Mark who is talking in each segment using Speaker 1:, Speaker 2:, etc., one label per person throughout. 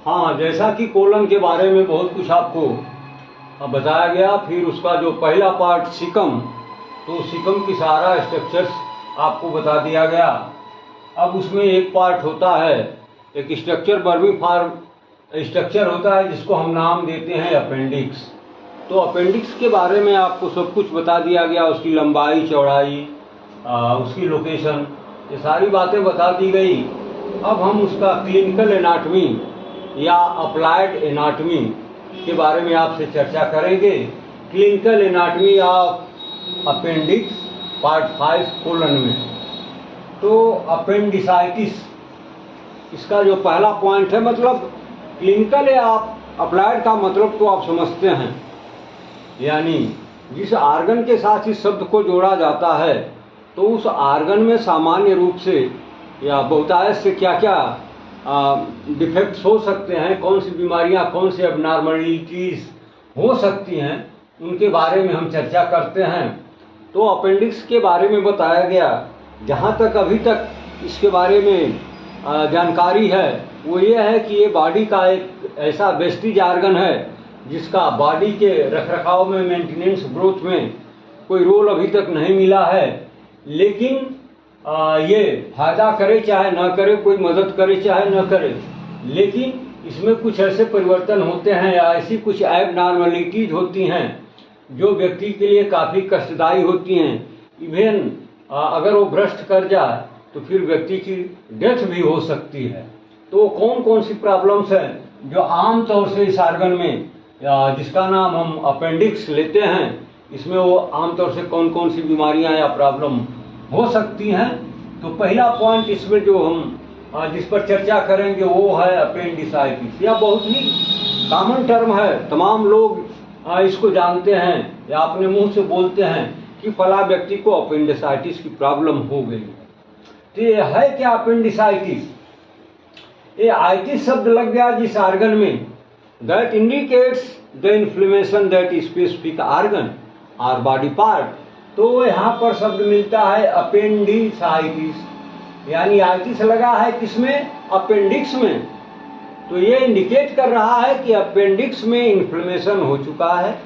Speaker 1: हाँ, जैसा कि कोलन के बारे में बहुत कुछ आपको बताया गया, फिर उसका जो पहला पार्ट सिकम, तो सिकम की सारा स्ट्रक्चर्स आपको बता दिया गया। अब उसमें एक पार्ट होता है, एक स्ट्रक्चर वर्मी फॉर्म स्ट्रक्चर होता है जिसको हम नाम देते हैं अपेंडिक्स। तो अपेंडिक्स के बारे में आपको सब कुछ बता दिया गया, उसकी लंबाई चौड़ाई, उसकी लोकेशन, ये सारी बातें बता दी गई। अब हम उसका क्लिनिकल एनाटमी या अप्लाइड एनाटमी के बारे में आपसे चर्चा करेंगे। Clinical anatomy of appendix part 5 colon में। तो अपेंडिसाइटिस, इसका जो पहला पॉइंट है, मतलब क्लिनिकल या अप्लाइड का मतलब तो आप समझते हैं, यानी जिस आर्गन के साथ इस शब्द को जोड़ा जाता है तो उस आर्गन में सामान्य रूप से या बहुतायत से क्या क्या डिफेक्ट्स हो सकते हैं, कौन सी बीमारियां, कौन सी एबनॉर्मलिटीज हो सकती हैं, उनके बारे में हम चर्चा करते हैं। तो अपेंडिक्स के बारे में बताया गया। जहाँ तक अभी तक इसके बारे में जानकारी है वो ये है कि ये बॉडी का एक ऐसा वेस्टिज आर्गन है जिसका बॉडी के रखरखाव में, मेंटेनेंस, ग्रोथ में कोई रोल अभी तक नहीं मिला है। लेकिन ये फायदा करे चाहे न करे, कोई मदद करे चाहे न करे, लेकिन इसमें कुछ ऐसे परिवर्तन होते हैं या ऐसी कुछ एबनॉर्मलिटीज होती हैं जो व्यक्ति के लिए काफ़ी कष्टदायी होती हैं। इवन अगर वो भ्रष्ट कर जाए तो फिर व्यक्ति की डेथ भी हो सकती है। तो कौन कौन सी प्रॉब्लम्स हैं जो आम तौर से इस आर्गन में, जिसका नाम हम अपेंडिक्स लेते हैं, इसमें वो आमतौर से कौन कौन सी बीमारियां या प्रॉब्लम हो सकती हैं। तो पहला पॉइंट इसमें जो हम जिस पर चर्चा करेंगे वो है अपेंडिसाइटिस। यह बहुत ही कॉमन टर्म है, तमाम लोग इसको जानते हैं या अपने मुंह से बोलते हैं कि फला व्यक्ति को अपेंडिसाइटिस की प्रॉब्लम हो गई। तो ये है क्या अपेंडिसाइटिस? ये आइटिस शब्द लग गया जिस आर्गन में, that indicates the inflammation that specific organ और बॉडी पार्ट। तो यहाँ पर शब्द मिलता है अपेंडिसाइटिस, यानी आइटिस लगा है किसमें? अपेंडिक्स में। तो ये इंडिकेट कर रहा है कि अपेंडिक्स में इन्फ्लेमेशन हो चुका है,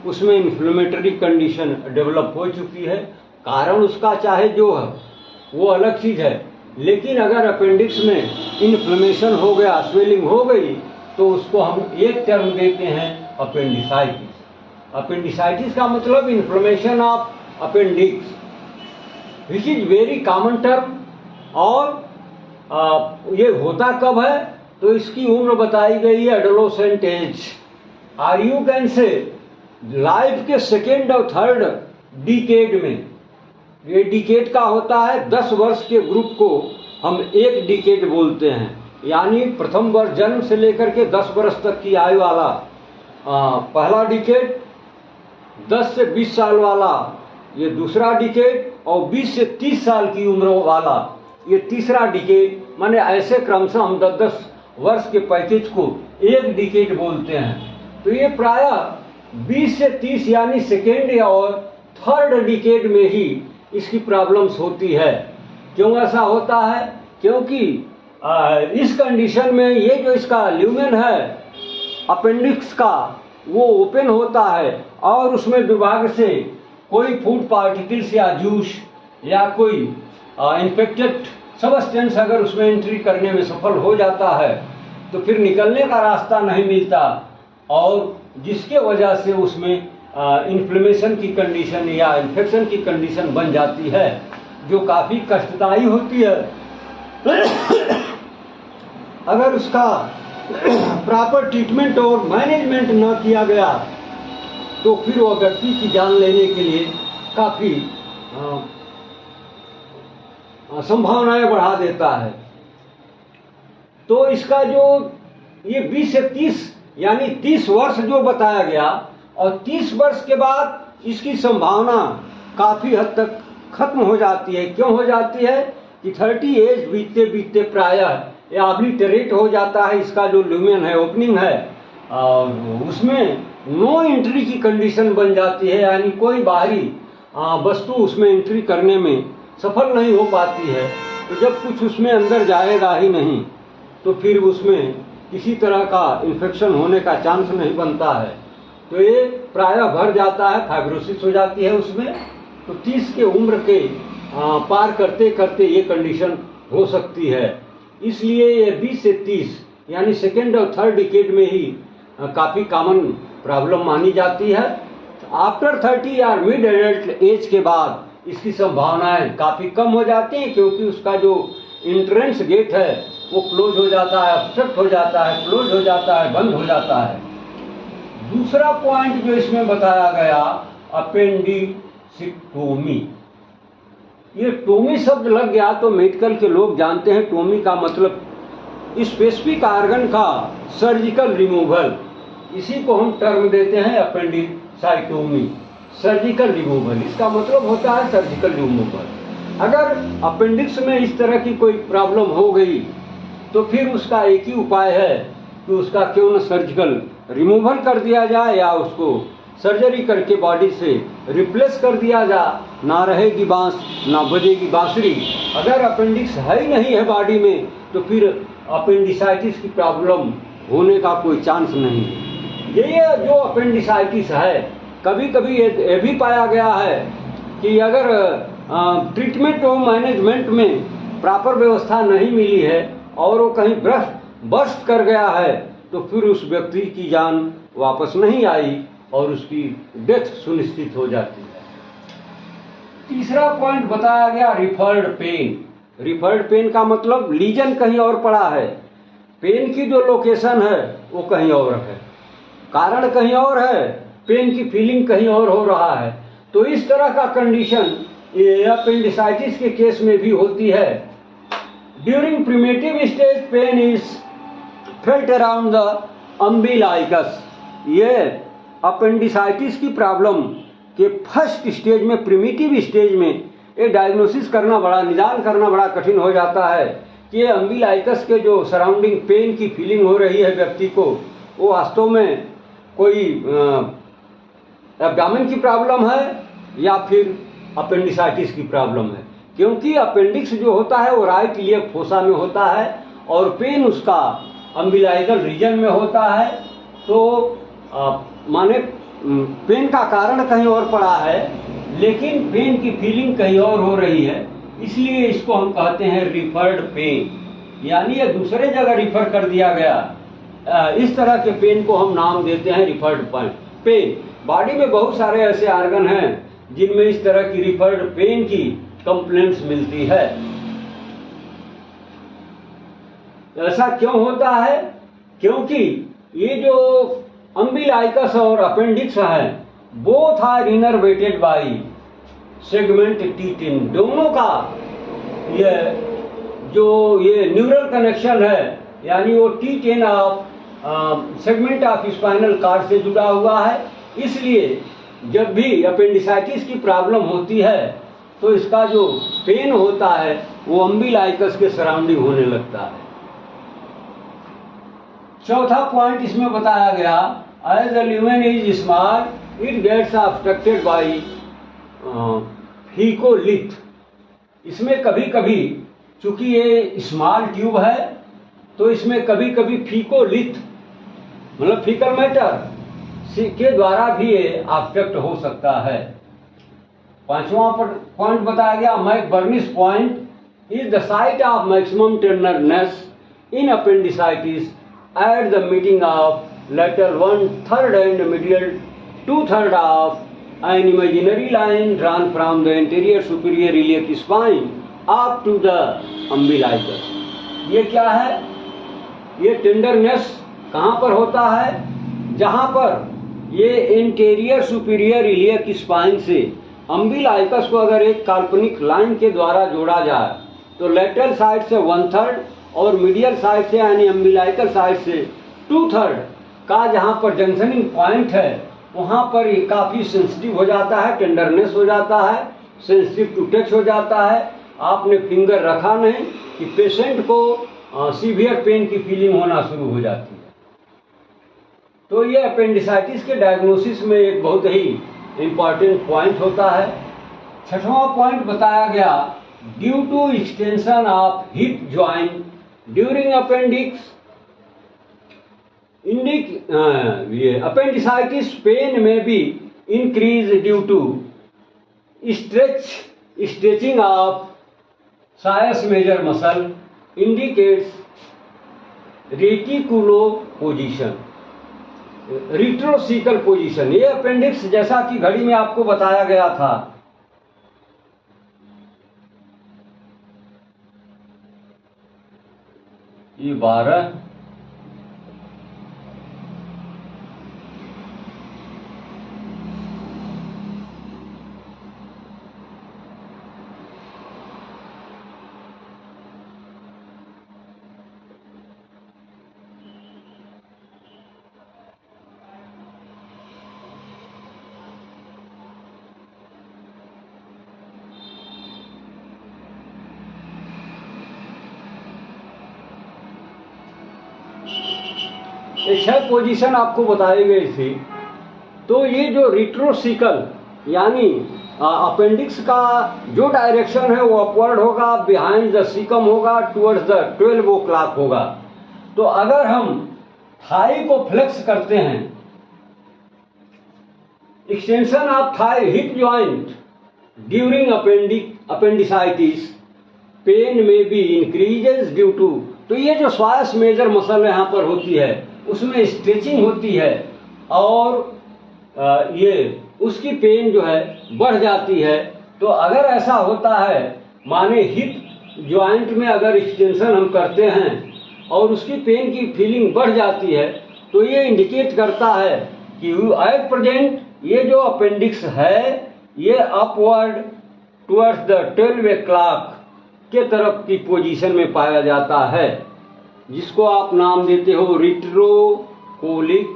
Speaker 1: उसमें इन्फ्लेमेटरी कंडीशन डेवलप हो चुकी है। कारण उसका चाहे जो है वो अलग चीज़ है, लेकिन अगर अपेंडिक्स में इन्फ्लेमेशन हो गया, स्वेलिंग हो गई, तो उसको हम एक टर्म देते हैं अपेंडिसाइटिस। अपेंडिसाइटिस का मतलब inflammation of appendix, which is very common term. और ये होता कब है? तो इसकी उम्र बताई गई है एडोलेसेंट एज, और यू कैन से लाइफ के सेकेंड और थर्ड डिकेड में। ये डिकेड का होता है 10 वर्ष के ग्रुप को हम एक डिकेड बोलते हैं, यानी प्रथम वर्ष जन्म से लेकर के 10 वर्ष तक की आयु वाला पहला डिकेड, 10 से 20 साल वाला ये दूसरा डिकेड, और 20 से 30 साल की उम्र वाला ये तीसरा डिकेड। माने ऐसे क्रम से हम 10-10 वर्ष के पैकेज को एक डिकेड बोलते हैं। तो ये प्रायः 20 से 30 यानी सेकेंड और थर्ड डिकेड में ही इसकी प्रॉब्लम्स होती है। क्यों ऐसा होता है? क्योंकि इस कंडीशन में ये जो इसका ल्यूमेन है अपेंडिक्स का, वो ओपन होता है और उसमें विभाग से कोई फूड पार्टिकल्स या जूस या कोई इन्फेक्टेड सबस्टेंस अगर उसमें एंट्री करने में सफल हो जाता है तो फिर निकलने का रास्ता नहीं मिलता, और जिसके वजह से उसमें इन्फ्लेमेशन की कंडीशन या इन्फेक्शन की कंडीशन बन जाती है, जो काफ़ी कष्टदायी होती है। अगर उसका प्रॉपर ट्रीटमेंट और मैनेजमेंट न किया गया तो फिर वह व्यक्ति की जान लेने के लिए काफ़ी संभावनाएं बढ़ा देता है। तो इसका जो ये 20 से 30 यानी 30 वर्ष जो बताया गया, और 30 वर्ष के बाद इसकी संभावना काफ़ी हद तक खत्म हो जाती है। क्यों हो जाती है? कि 30 एज बीतते बीतते प्रायः या ऑब्लिटरेट हो जाता है इसका जो ल्यूमेन है, ओपनिंग है, और उसमें नो एंट्री की कंडीशन बन जाती है, यानी कोई बाहरी वस्तु उसमें एंट्री करने में सफल नहीं हो पाती है। तो जब कुछ उसमें अंदर जाएगा ही नहीं तो फिर उसमें किसी तरह का इन्फेक्शन होने का चांस नहीं बनता है, तो ये प्रायः भर जाता है, फाइब्रोसिस हो जाती है उसमें। तो 30 के उम्र के पार करते करते ये कंडीशन हो सकती है। इसलिए ये 20 से 30 यानी सेकेंड और थर्ड डिकेड में ही काफ़ी कॉमन प्रॉब्लम मानी जाती है। आफ्टर 30 या मिड एडल्ट एज के बाद इसकी संभावनाएं काफ़ी कम हो जाती हैं, क्योंकि उसका जो इंट्रेंस गेट है वो क्लोज हो जाता है, ऑब्स्ट्रक्ट हो जाता है, क्लोज हो जाता है, बंद हो जाता है। दूसरा पॉइंट जो इसमें बताया गया, अपेंडिसिक्टोमी। ये टोमी शब्द लग गया तो मेडिकल के लोग जानते हैं टोमी का मतलब स्पेसिफिक ऑर्गन का सर्जिकल रिमूवल। इसी को हम टर्म देते हैं अपेंडिसाइटोमी, सर्जिकल रिमूवल। इसका मतलब होता है सर्जिकल रिमूवल। अगर अपेंडिक्स में इस तरह की कोई प्रॉब्लम हो गई तो फिर उसका एक ही उपाय है कि उसका क्यों न सर्जिकल रिमूवल कर दिया जाए या उसको सर्जरी करके बॉडी से रिप्लेस कर दिया जा। ना रहेगी बांस ना बजेगी बांसुरी। अगर अपेंडिक्स है ही नहीं है बॉडी में तो फिर अपेंडिसाइटिस की प्रॉब्लम होने का कोई चांस नहीं है। ये जो अपेंडिसाइटिस है, कभी कभी ये भी पाया गया है कि अगर ट्रीटमेंट और मैनेजमेंट में प्रॉपर व्यवस्था नहीं मिली है और वो कहीं बर्स्ट कर गया है तो फिर उस व्यक्ति की जान वापस नहीं आई और उसकी डेथ सुनिश्चित हो जाती है। तीसरा पॉइंट बताया गया रिफर्ड पेन। रिफर्ड पेन का मतलब लीजन कहीं और पड़ा है, पेन की जो लोकेशन है वो कहीं और है, कारण कहीं और है, पेन की फीलिंग कहीं और हो रहा है। तो इस तरह का कंडीशन ये अपेंडिसाइटिस के केस में भी होती है। During primitive stage pain is felt around the umbilicus. ये अपेंडिसाइटिस की प्रॉब्लम के फर्स्ट स्टेज में, प्रिमिटिव स्टेज में ये डायग्नोसिस करना बड़ा, निदान करना बड़ा कठिन हो जाता है कि ये अम्बिलाइकस के जो सराउंडिंग पेन की फीलिंग हो रही है व्यक्ति को, वो वास्तव में कोई एब्डोमेन की प्रॉब्लम है या फिर अपेंडिसाइटिस की प्रॉब्लम है। क्योंकि अपेंडिक्स जो होता है वो राइट इलियक फोसा में होता है और पेन उसका अम्बिलाइकल रीजन में होता है। तो माने पेन का कारण कहीं और पड़ा है लेकिन पेन की फीलिंग कहीं और हो रही है, इसलिए इसको हम कहते हैं रिफर्ड पेन, यानी ये दूसरे जगह रिफर कर दिया गया। इस तरह के पेन को हम नाम देते हैं रिफर्ड पेन। बॉडी में बहुत सारे ऐसे ऑर्गन हैं जिनमें इस तरह की रिफर्ड पेन की कंप्लेंट्स मिलती है। ऐसा क्यों होता है? क्योंकि ये जो अम्बिलाइकस और अपेंडिक्स है, both are innervated by segment T10। दोनों का ये न्यूरल कनेक्शन है, यानी वो T10 of segment of spinal cord से जुड़ा हुआ है। इसलिए जब भी अपेंडिसाइटिस की प्रॉब्लम होती है तो इसका जो पेन होता है वो अम्बिलाइकस के सराउंडिंग होने लगता है। चौथा पॉइंट इसमें बताया गया, as the lumen is small it gets obstructed by faecolith. इसमें कभी कभी, चूंकि ये स्मॉल ट्यूब है तो इसमें कभी कभी फीकोलिथ मतलब फीकल मैटर के द्वारा भी ये ऑब्स्ट्रक्ट हो सकता है। पांचवा पॉइंट बताया गया, McBurney's point is the site of maximum tenderness in appendicitis at the meeting of lateral 1/3 and medial 2/3 of an imaginary line drawn from the anterior superior iliac spine up to the umbilicus। ये क्या है? ये tenderness कहाँ पर होता है? जहाँ पर ये एंटेरियर सुपीरियर इलियक स्पाइन से अम्बिलाइकस को अगर एक काल्पनिक लाइन के द्वारा जोड़ा जाए तो लेटरल साइड से 1/3 और मीडियल साइड से यानी अम्बिलाइकल साइड से 2/3 का जहाँ पर जंक्शनिंग पॉइंट है वहाँ पर ये काफ़ी सेंसिटिव हो जाता है, टेंडरनेस हो जाता है, सेंसिटिव टू टच हो जाता है। आपने फिंगर रखा नहीं कि पेशेंट को सीवियर पेन की फीलिंग होना शुरू हो जाती है। तो ये अपेंडिसाइटिस के डायग्नोसिस में एक बहुत ही इम्पॉर्टेंट पॉइंट होता है। छठवां पॉइंट बताया गया, due to extension of hip joint during appendix ये अपेंडिसाइटिस पेन में बी increase due to stretching of psoas major muscle indicates रेटिकुलो पोजीशन, रिट्रोसिकल पोजीशन। ये अपेंडिक्स जैसा कि घड़ी में आपको बताया गया था, ये 12 ये 6 पोजीशन आपको बताई गई थी। तो ये जो रिट्रोसिकल यानी अपेंडिक्स का जो डायरेक्शन है वो अपवर्ड होगा, बिहाइंड द सीकम होगा, टुवर्ड्स द 12 o'clock होगा। तो अगर हम थाई को फ्लेक्स करते हैं, extension of thigh hip joint during appendicitis pain में बी इंक्रीजेस ड्यू टू, तो ये जो श्वास मेजर मसल यहाँ पर होती है उसमें स्ट्रेचिंग होती है और ये उसकी पेन जो है बढ़ जाती है। तो अगर ऐसा होता है, माने हिप जॉइंट में अगर एक्सटेंशन हम करते हैं और उसकी पेन की फीलिंग बढ़ जाती है, तो ये इंडिकेट करता है कि एट प्रेजेंट ये जो अपेंडिक्स है ये अपवर्ड टुवर्ड्स द 12 o'clock के तरफ की पोजीशन में पाया जाता है, जिसको आप नाम देते हो रिट्रोकोलिक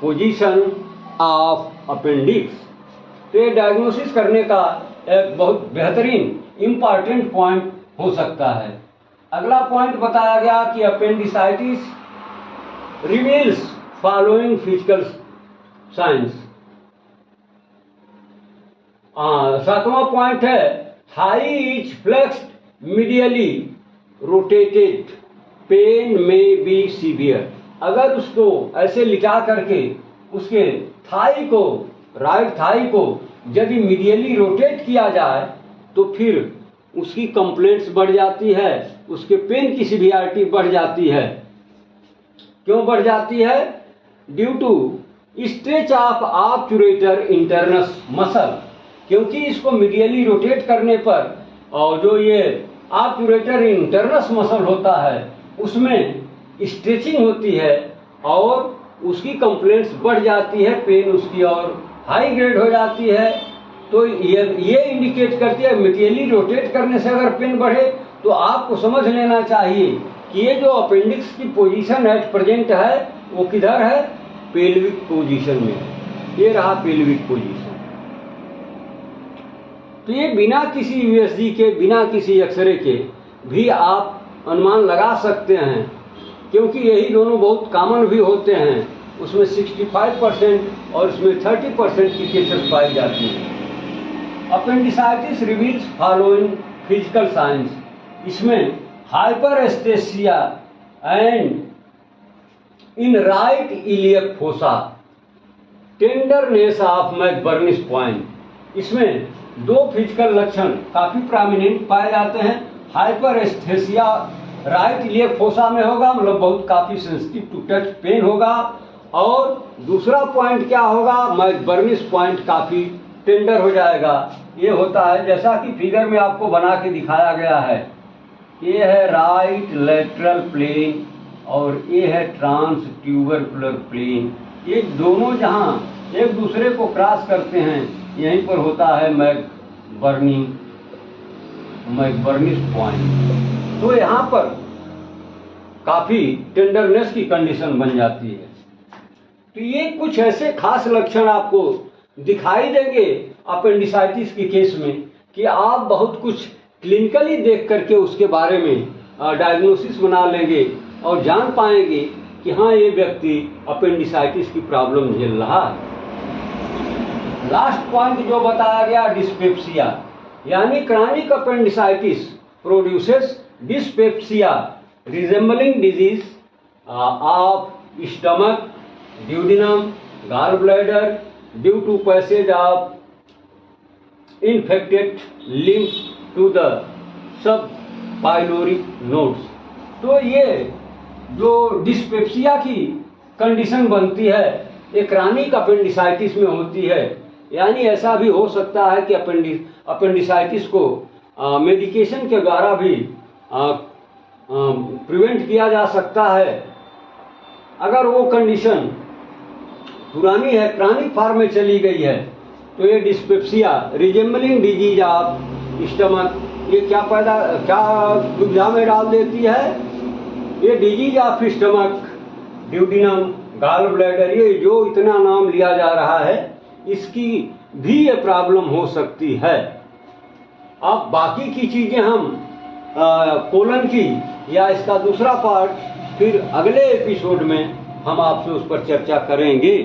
Speaker 1: पोजीशन ऑफ अपेंडिक्स। तो ये डायग्नोसिस करने का एक बहुत बेहतरीन इम्पॉर्टेंट पॉइंट हो सकता है। अगला पॉइंट बताया गया कि appendicitis reveals following physical signs. 7वां पॉइंट है thigh is flexed medially rotated pain में बी सीवियर। अगर उसको ऐसे लिटा करके उसके थाई को, राइट थाई को यदि मीडियली रोटेट किया जाए तो फिर उसकी कंप्लेंट्स बढ़ जाती है, उसके पेन की सीवियरिटी बढ़ जाती है। क्यों बढ़ जाती है? Due to stretch of obturator internus muscle, क्योंकि इसको मीडियली रोटेट करने पर और जो ये ऑब्टुरेटर इंटरनस मसल होता है उसमें स्ट्रेचिंग होती है और उसकी कंप्लेंट्स बढ़ जाती है, पेन उसकी और हाई ग्रेड हो जाती है। तो ये इंडिकेट करती है मीडियली रोटेट करने से अगर पेन बढ़े तो आपको समझ लेना चाहिए कि ये जो अपेंडिक्स की पोजीशन एट प्रेजेंट है वो किधर है? पेल्विक पोजीशन में। ये रहा पेल्विक पोजीशन। तो ये बिना किसी यूएसजी के, बिना किसी एक्सरे के भी आप अनुमान लगा सकते हैं, क्योंकि यही दोनों बहुत कॉमन भी होते हैं। उसमें 65% और उसमें 30% की केसेस पाई जाती हैं। Appendicitis reveals following physical signs. इसमें hyperaesthesia and in right iliac fossa, tenderness of McBurney's point. इसमें 2 फिजिकल लक्षण काफी प्रोमिनेंट पाए जाते हैं। हाइपरएस्थेसिया राइट इलियक फोसा में होगा, मतलब बहुत काफी सेंसिटिव टू टच पेन होगा, और दूसरा पॉइंट क्या होगा? मैकबर्निस पॉइंट काफी टेंडर हो जाएगा। ये होता है जैसा कि फिगर में आपको बना के दिखाया गया है। ये है राइट लेटरल प्लेन और ये है ट्रांस ट्यूबरकुलर प्लेन। ये दोनों जहां एक दूसरे को क्रॉस करते हैं यहीं पर होता है मैकबर्निस पॉइंट। तो यहाँ पर काफी टेंडरनेस की कंडीशन बन जाती है। तो ये कुछ ऐसे खास लक्षण आपको दिखाई देंगे अपेंडिसाइटिस के केस में कि आप बहुत कुछ क्लिनिकली देख करके उसके बारे में डायग्नोसिस बना लेंगे और जान पाएंगे कि हाँ ये व्यक्ति अपेंडिसाइटिस की प्रॉब्लम झेल रहा है। लास्ट पॉइंट जो बताया गया डिस्पेप्सिया, यानी chronic appendicitis produces dyspepsia resembling disease of stomach duodenum, gallbladder due to passage of infected lymph to the subpyloric nodes। तो ये जो डिस्पेप्सिया की कंडीशन बनती है ये क्रॉनिक अपेंडिसाइटिस में होती है। यानी ऐसा भी हो सकता है कि अपेंडिसाइटिस को मेडिकेशन के द्वारा भी प्रिवेंट किया जा सकता है। अगर वो कंडीशन पुरानी है, क्रॉनिक फॉर्म में चली गई है, तो ये dyspepsia resembling disease of stomach ये क्या दुविधा में डाल देती है। ये disease of stomach, duodenum, gall bladder, ये जो इतना नाम लिया जा रहा है इसकी भी ये प्रॉब्लम हो सकती है। अब बाकी की चीजें हम कोलन की या इसका दूसरा पार्ट फिर अगले एपिसोड में हम आपसे उस पर चर्चा करेंगे।